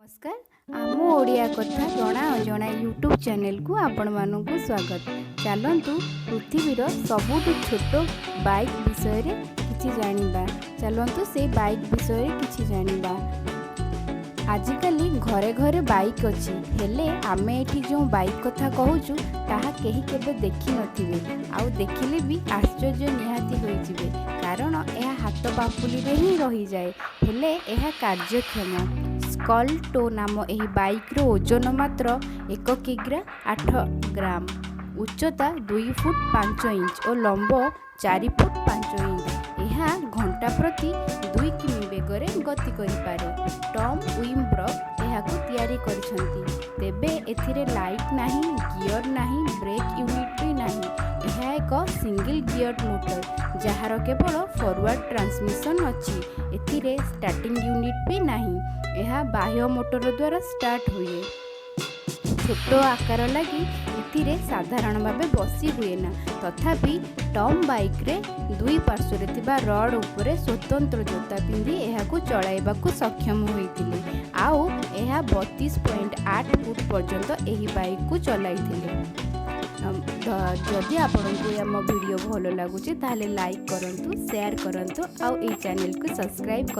नमस्कार आम ओडिया कथा जना अजना यूट्यूब चैनल को आपण मानक स्वागत। चलतु पृथ्वीर सबुठ छोट बाइक विषय रे किछि जानिबा। चलतु से बाइक विषय रे किछि जानिबा। आजिकली घरे घरे बाइक अच्छी हेले आमे एठी जो बाइक कथा कहूचु ताहा केही केबे देखि नथिबे आउ देखिले भी आश्चर्य निहाती होई जिवे, कारण यह हाथ पापुली रे ही रही जाए हेले यह कार्यक्षम। स्कल्टो नाम एही बाइक रो ओजन मात्र 1 किग्रा 8 ग्राम, उच्चता 2 फुट 5 इंच और लंब 4 फुट 5 इंच। यह घंटा प्रति 2 किमी बेगरे गति करिपारे। टॉम विम्ब्रक एहाकु तैयारी करिसंती। तेबे एथिरे लाइट नाही, गियर नाही, ब्रेक यूनिट भी नाही। यह एक सिंगल गियर मोटर जहार केवल फॉरवर्ड ट्रांसमिशन अच्छी। एथिरे स्टार्टिंग यूनिट भी नाही। यह बाह्य मोटर द्वारा स्टार्ट हुए। छोट आकार लगी एथिरे साधारण भावे बसी हुए ना, तथापि टॉम बाइक रे दुई पार्श्व थिबा रड उपरे स्वतंत्र जोता पिंधि एहाकु चलाइबाकु सक्षम होइतिले। आउ एहा 32.8 फुट पर्यंत एही बाइक को चलाइतिले। जदि आपनको आम वीडियो भल लगुच ताहले लाइक करंतु, शेयर करंतु, आउ ए चैनल को सब्सक्राइब करंतु।